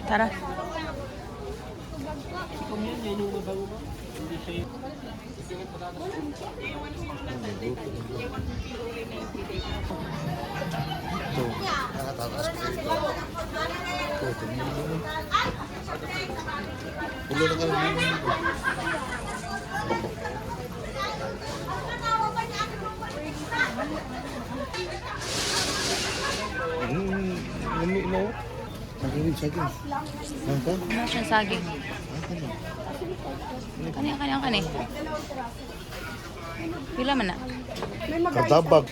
Tara. Ito. Nakatatas ko dito. Ito, tingnan mo. Pulo na kayo dito. Lami mo. Saging, saging. Nangka? Ano siyang saging? Kani. Pila man na? Kadabag.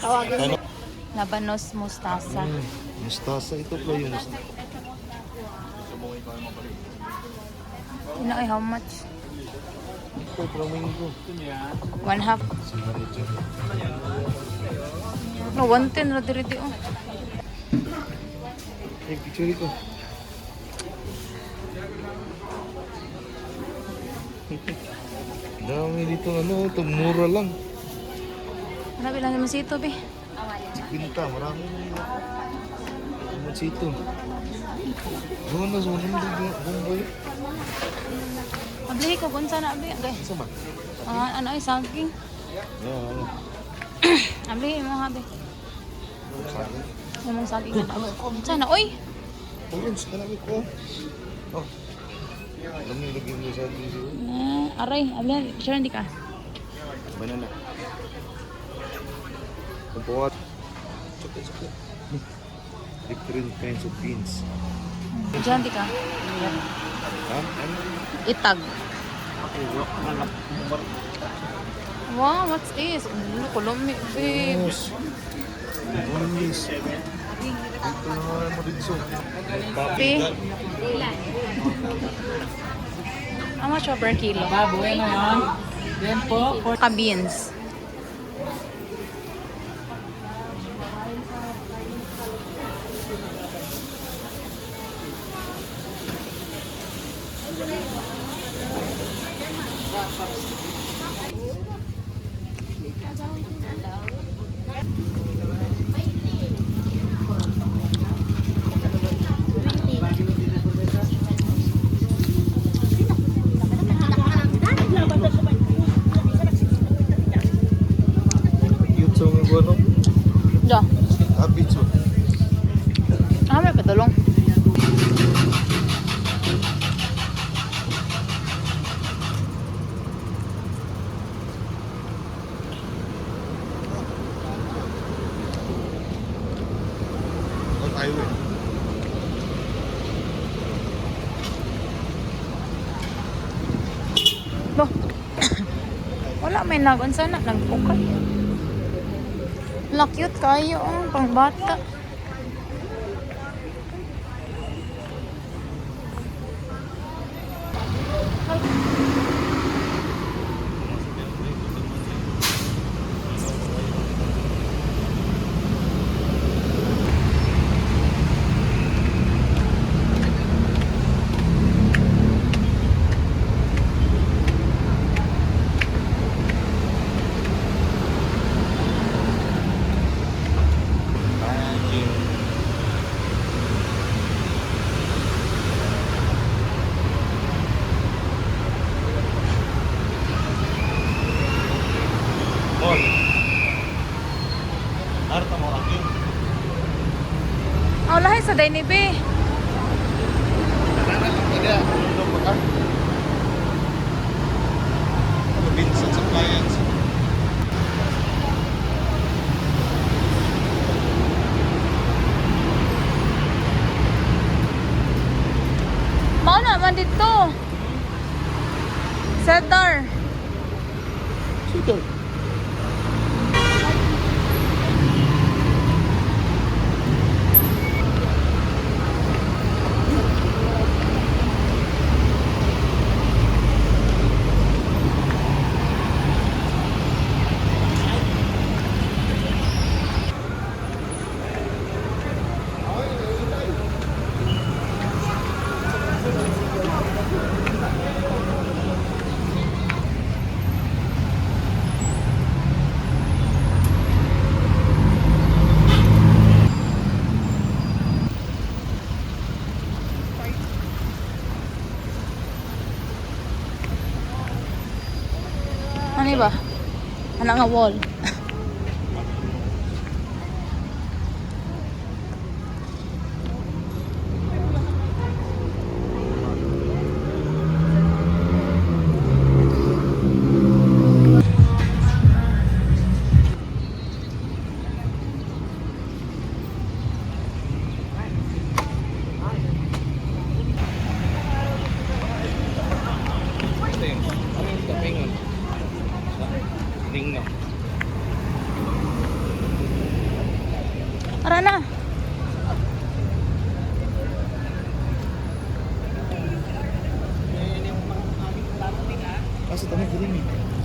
Ano? Labanos mustasa. Mustasa. Ito po yung mustasa. Ino ay how much? Ito, flamingo. 1/2. Sigarilyo. No, 110 ra diri di oh. Picture ko. Dami dito ano, ito mura lang. Marami lang naman sito be. Binta, marami na naman sito. Doon na, doon na, Bombay. Pablihi ko kung saan na be. Okay. Sama? Ano ay saging? Yan. Pablihi mo ha be. Saging. Yung saging na ba? Sana, oy! Orange, kanami ko. Oh. Alam niyo, lagyan mo sa saging siya. Aray, abihan, sure hindi ka. Banana. Kumpuat. Chocolate. Different kinds of beans. Diyan di ka. Ha? Ano? Itag. Wow, what's this? Ano, kulumi, babe. Yes. Yes. Ito naman mo dito. Be. How much per kilo? Bueno yan. Then po, Ka-beans. Cute sa mga ano? Diyan. Habits oh. May patulong. On highway. Bo. Wala may nagon sana nagpukay. La cute kayo, pang bata. Thank you. Bon. Arta mo lagi. Oh, lahi sa Daini be. Ada belum makan. Vincent Appliance. Mao naman dito. Cedar. Situ. Ana nga wall. Ito yung, ano yung tapingan? Ring na. Tara na. Kasi tamig rin eh.